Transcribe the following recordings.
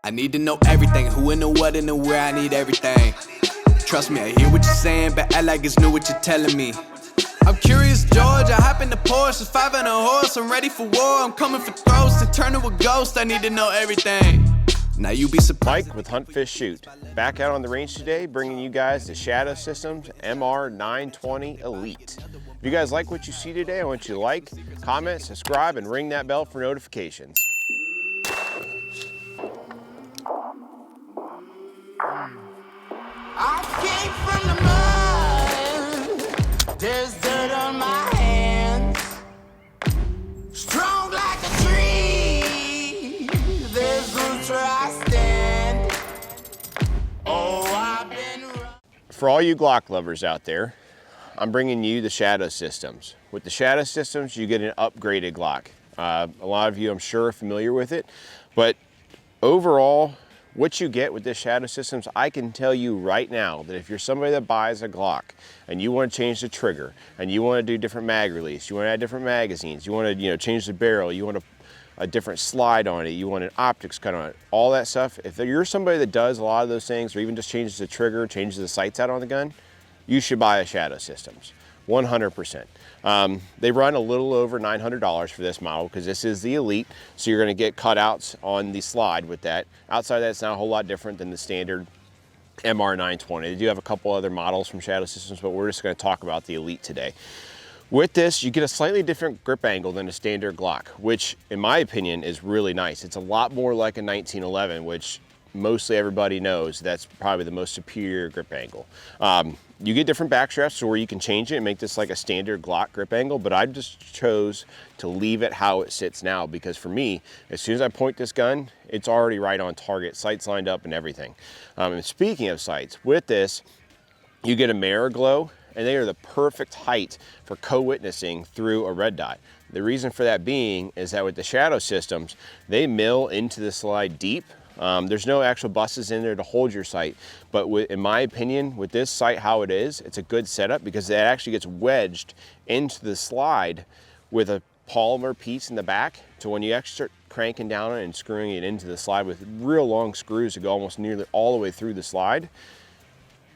I need to know everything, who and the what and the where, I need everything. Trust me, I hear what you're saying, but act like it's new what you're telling me. I'm curious, George, I hop in the Porsche, it's 5 and a horse, I'm ready for war, I'm coming for throats, to turn to a ghost, I need to know everything. Now you be surprised. Mike with Hunt, Fish, Shoot. Back out on the range today, bringing you guys the Shadow Systems MR920 Elite. If you guys like what you see today, I want you to like, comment, subscribe, and ring that bell for notifications. I came from the mud, there's dirt on my hands. Strong like a tree, there's roots where I stand. Oh, I've been For all you Glock lovers out there, I'm bringing you the Shadow Systems. With the Shadow Systems, you get an upgraded Glock. A lot of you, I'm sure, are familiar with it, but overall, what you get with this Shadow Systems, I can tell you right now that if you're somebody that buys a Glock and you want to change the trigger and you want to do different mag release, you want to add different magazines, you want to change the barrel, you want a different slide on it, you want an optics cut on it, all that stuff, if you're somebody that does a lot of those things or even just changes the trigger, changes the sights out on the gun, you should buy a Shadow Systems, 100%. They run a little over $900 for this model because this is the Elite, so you're going to get cutouts on the slide with that. Outside of that, it's not a whole lot different than the standard MR920. They do have a couple other models from Shadow Systems, but we're just going to talk about the Elite today. With this, you get a slightly different grip angle than a standard Glock, which in my opinion is really nice. It's a lot more like a 1911, which mostly everybody knows that's probably the most superior grip angle. You get different back straps so where you can change it and make this like a standard Glock grip angle, but I just chose to leave it how it sits now because for me, as soon as I point this gun, it's already right on target, sights lined up and everything. And speaking of sights, with this, you get a mirror glow and they are the perfect height for co-witnessing through a red dot. The reason for that being is that with the Shadow Systems, they mill into the slide deep. There's no actual buses in there to hold your sight, but in my opinion, with this sight how it is, it's a good setup because it actually gets wedged into the slide with a polymer piece in the back. So when you actually start cranking down it and screwing it into the slide with real long screws to go almost nearly all the way through the slide,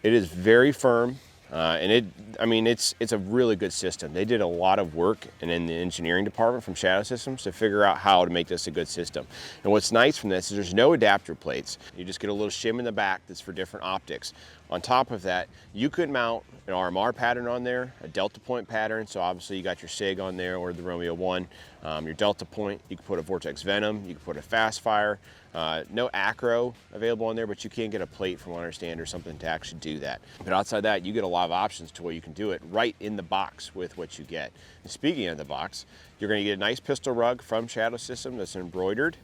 it is very firm. It's a really good system. They did a lot of work in the engineering department from Shadow Systems to figure out how to make this a good system. And what's nice from this is there's no adapter plates. You just get a little shim in the back that's for different optics. On top of that, you could mount an RMR pattern on there, a Delta Point pattern. So obviously you got your SIG on there or the Romeo 1, your Delta Point. You can put a Vortex Venom, you can put a Fast Fire. No acro available on there, but you can get a plate from what I understand or something to actually do that. But outside that, you get a lot of options to where you can do it right in the box with what you get. And speaking of the box, you're going to get a nice pistol rug from Shadow System that's embroidered.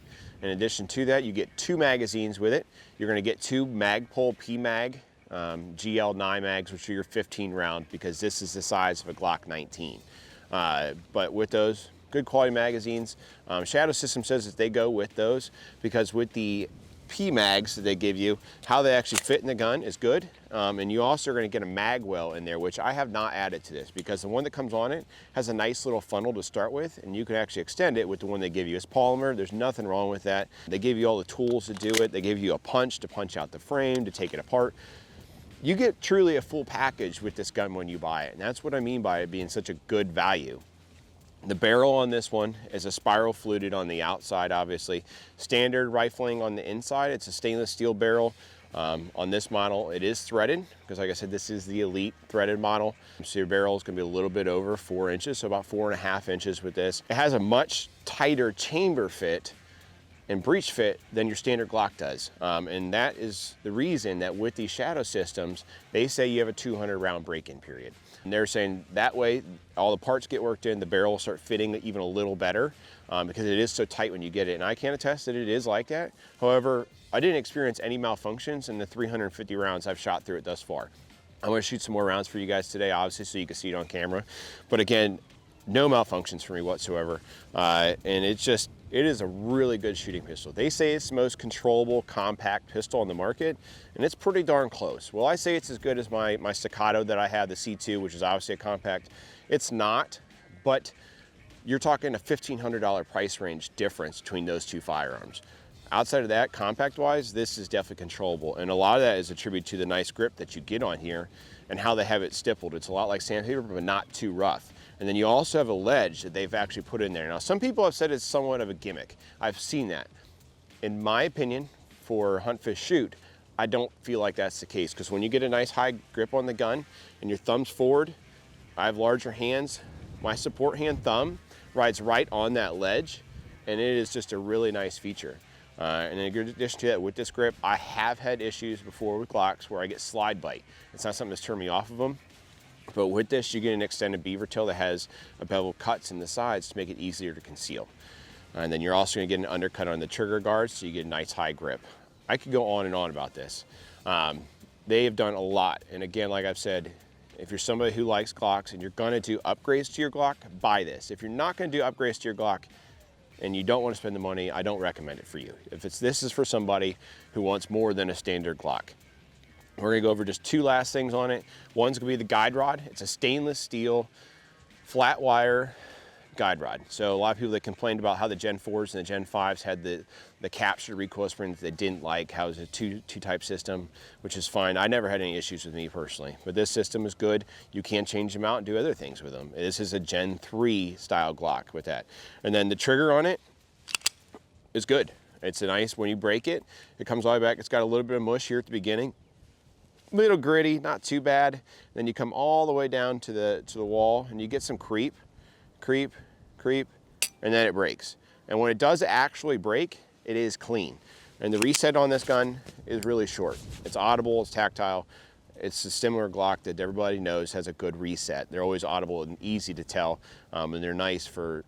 In addition to that, you get 2 magazines with it. You're going to get 2 Magpul PMag GL9 mags, which are your 15 round because this is the size of a Glock 19. But with those, good quality magazines. Shadow System says that they go with those because with the P-mags that they give you, how they actually fit in the gun is good. And you also are going to get a mag well in there, which I have not added to this because the one that comes on it has a nice little funnel to start with, and you can actually extend it with the one they give you. It's polymer. There's nothing wrong with that. They give you all the tools to do it. They give you a punch to punch out the frame, to take it apart. You get truly a full package with this gun when you buy it, and that's what I mean by it being such a good value. The barrel on this one is a spiral fluted on the outside, obviously. Standard rifling on the inside, it's a stainless steel barrel. On this model, it is threaded, because like I said, this is the Elite threaded model. So your barrel is gonna be a little bit over 4 inches, so about 4.5 inches with this. It has a much tighter chamber fit and breech fit than your standard Glock does. And that is the reason that with these Shadow Systems, they say you have a 200 round break-in period. And they're saying that way, all the parts get worked in, the barrel will start fitting even a little better because it is so tight when you get it. And I can attest that it is like that. However, I didn't experience any malfunctions in the 350 rounds I've shot through it thus far. I'm gonna shoot some more rounds for you guys today, obviously, so you can see it on camera. But again, no malfunctions for me whatsoever. And it is a really good shooting pistol. They say it's the most controllable compact pistol on the market, and it's pretty darn close. Will I say it's as good as my Staccato that I have, the C2, which is obviously a compact? It's not, but you're talking a $1,500 price range difference between those two firearms. Outside of that, compact wise, this is definitely controllable. And a lot of that is attributed to the nice grip that you get on here and how they have it stippled. It's a lot like sandpaper, but not too rough. And then you also have a ledge that they've actually put in there. Now, some people have said it's somewhat of a gimmick. I've seen that. In my opinion, for hunt, fish, shoot, I don't feel like that's the case, because when you get a nice high grip on the gun and your thumb's forward, I have larger hands, my support hand thumb rides right on that ledge, and it is just a really nice feature. And in addition to that, with this grip, I have had issues before with Glocks where I get slide bite. It's not something that's turned me off of them, but with this, you get an extended beaver tail that has a bevel cuts in the sides to make it easier to conceal. And then you're also gonna get an undercut on the trigger guards, so you get a nice high grip. I could go on and on about this. They have done a lot. And again, like I've said, if you're somebody who likes Glocks and you're gonna do upgrades to your Glock, buy this. If you're not gonna do upgrades to your Glock and you don't wanna spend the money, I don't recommend it for you. This is for somebody who wants more than a standard Glock. We're gonna go over just two last things on it. One's gonna be the guide rod. It's a stainless steel, flat wire guide rod. So a lot of people that complained about how the Gen 4s and the Gen 5s had the captured recoil springs they didn't like, how it's a two-type system, which is fine. I never had any issues with me personally, but this system is good. You can change them out and do other things with them. This is a Gen 3 style Glock with that. And then the trigger on it is good. It's a nice, when you break it, it comes all the way back. It's got a little bit of mush here at the beginning. A little gritty, not too bad. Then you come all the way down to the wall and you get some creep, and then it breaks. And when it does actually break, it is clean. And the reset on this gun is really short. It's audible, it's tactile. It's a similar Glock that everybody knows has a good reset. They're always audible and easy to tell, and they're nice for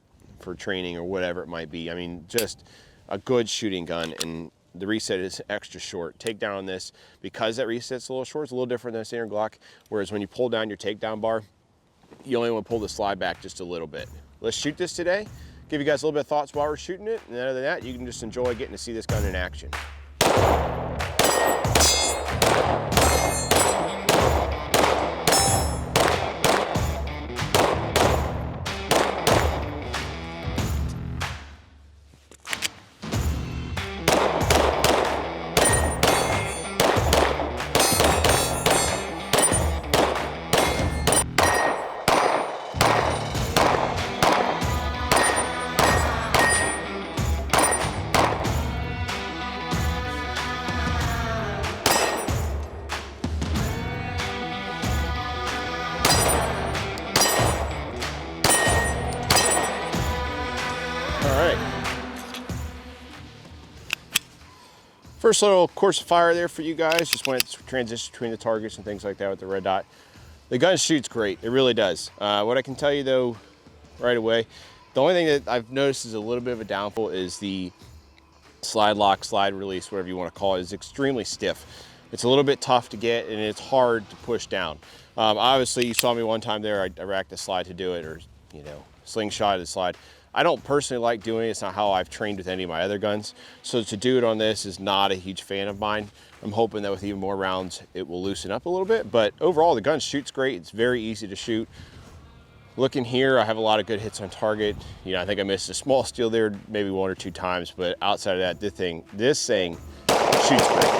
training or whatever it might be. I mean, just a good shooting gun, and the reset is extra short. Takedown on this, because that reset's a little short, it's a little different than a standard Glock, whereas when you pull down your takedown bar, you only want to pull the slide back just a little bit. Let's shoot this today, give you guys a little bit of thoughts while we're shooting it, and other than that, you can just enjoy getting to see this gun in action. First little course of fire there for you guys. Just wanted to transition between the targets and things like that with the red dot. The gun shoots great, it really does. What I can tell you though, right away, the only thing that I've noticed is a little bit of a downfall is the slide lock, slide release, whatever you want to call it, is extremely stiff. It's a little bit tough to get and it's hard to push down. Obviously you saw me one time there, I racked the slide to do it, or slingshot the slide. I don't personally like doing it. It's not how I've trained with any of my other guns. So to do it on this is not a huge fan of mine. I'm hoping that with even more rounds, it will loosen up a little bit, but overall the gun shoots great. It's very easy to shoot. Looking here, I have a lot of good hits on target. I think I missed a small steel there, maybe 1 or 2 times, but outside of that, this thing shoots great.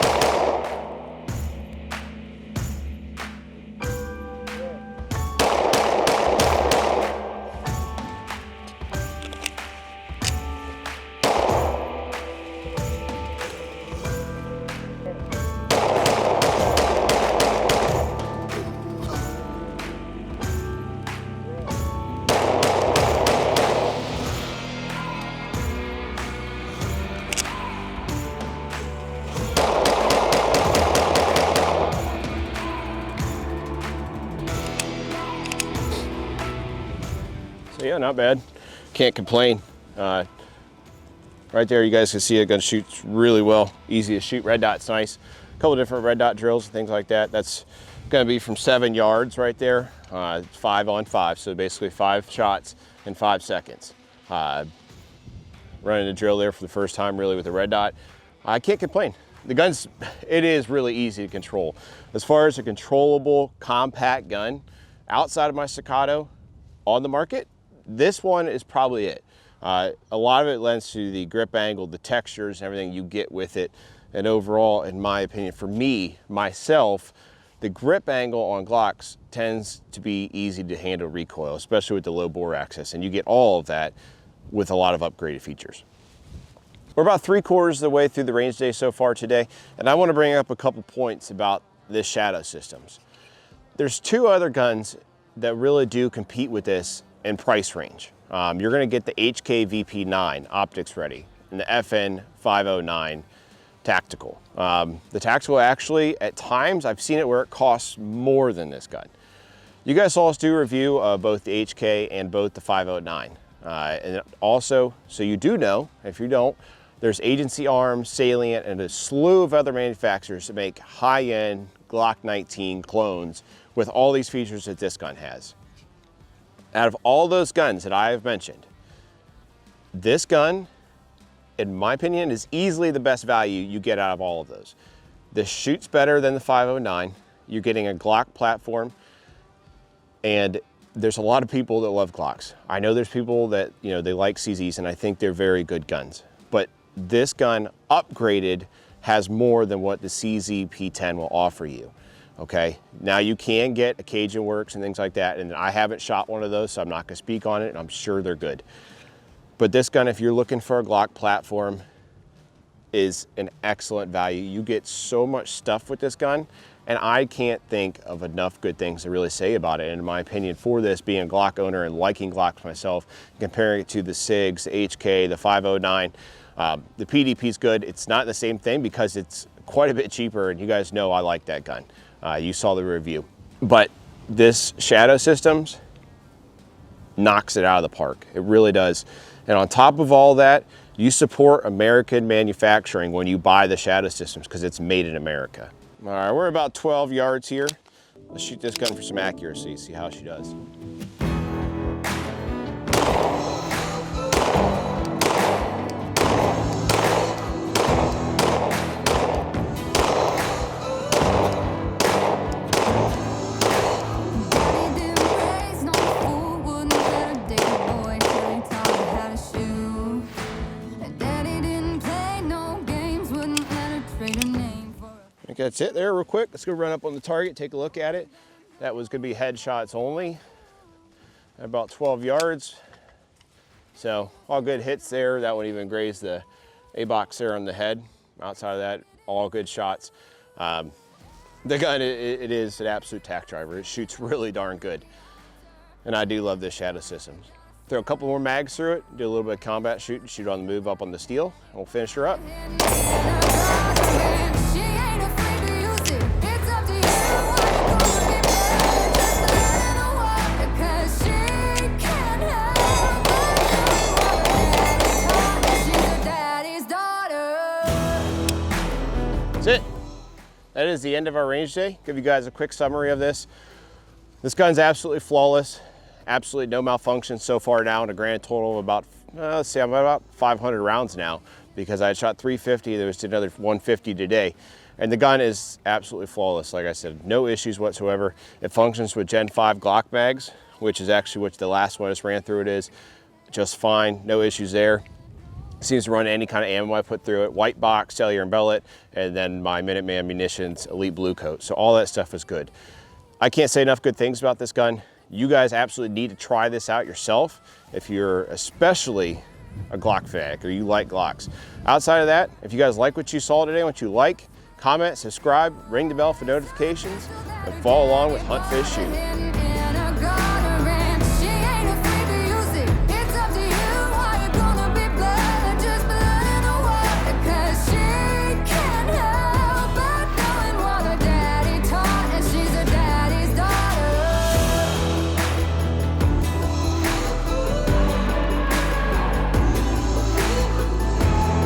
Yeah, not bad. Can't complain. Right there, you guys can see the gun shoots really well. Easy to shoot. Red dot's nice. A couple different red dot drills and things like that. That's going to be from 7 yards right there. 5 on 5, so basically 5 shots in 5 seconds. Running the drill there for the first time really with the red dot. I can't complain. The it is really easy to control. As far as a controllable, compact gun, outside of my Staccato on the market, this one is probably it. A lot of it lends to the grip angle, the textures, and everything you get with it. And overall, in my opinion, for me, myself, the grip angle on Glocks tends to be easy to handle recoil, especially with the low bore axis. And you get all of that with a lot of upgraded features. We're about 3/4 of the way through the range day so far today, and I want to bring up a couple points about this Shadow Systems. There's 2 other guns that really do compete with this in price range. You're going to get the HK VP9 optics ready and the FN 509 tactical. The tactical actually, at times, I've seen it where it costs more than this gun. You guys saw us do a review of both the HK and both the 509. And also, so you do know, if you don't, there's Agency Arms, Salient, and a slew of other manufacturers that make high-end Glock 19 clones with all these features that this gun has. Out of all those guns that I have mentioned, this gun, in my opinion, is easily the best value you get out of all of those. This shoots better than the 509. You're getting a Glock platform, and there's a lot of people that love Glocks. I know there's people that, you know, they like CZs, and I think they're very good guns. But this gun, upgraded, has more than what the CZ P10 will offer you. Okay, now you can get a Cajun Works and things like that, and I haven't shot one of those, so I'm not gonna speak on it, and I'm sure they're good. But this gun, if you're looking for a Glock platform, is an excellent value. You get so much stuff with this gun, and I can't think of enough good things to really say about it. And in my opinion, for this, being a Glock owner and liking Glocks myself, comparing it to the SIGs, the HK, the 509, the PDP is good. It's not the same thing because it's quite a bit cheaper, and you guys know I like that gun. You saw the review. But this Shadow Systems knocks it out of the park. It really does. And on top of all that, you support American manufacturing when you buy the Shadow Systems because it's made in America. All right, we're about 12 yards here. Let's shoot this gun for some accuracy, see how she does. I think that's it there real quick. Let's go run up on the target, take a look at it. That was gonna be headshots only at about 12 yards. So all good hits there. That one even grazed the A-box there on the head. Outside of that, all good shots. The gun, it is an absolute tack driver. It shoots really darn good. And I do love this Shadow Systems. Throw a couple more mags through it, do a little bit of combat shooting, shoot on the move up on the steel, and we'll finish her up. That's it. That is the end of our range day. Give you guys a quick summary of this. This gun's absolutely flawless. Absolutely no malfunctions so far now, and a grand total of about, let's see, I'm about 500 rounds now because I had shot 350, there was another 150 today. And the gun is absolutely flawless. Like I said, no issues whatsoever. It functions with Gen 5 Glock mags, which is actually what the last one I just ran through it is. Just fine, no issues there. Seems to run any kind of ammo I put through it. White box, cellular and bellet, and then my Minuteman Munitions Elite Blue Coat. So all that stuff is good. I can't say enough good things about this gun. You guys absolutely need to try this out yourself if you're especially a Glock fanatic or you like Glocks. Outside of that, if you guys like what you saw today, what you like, comment, subscribe, ring the bell for notifications, and follow along with Hunt, Fish, Shoot.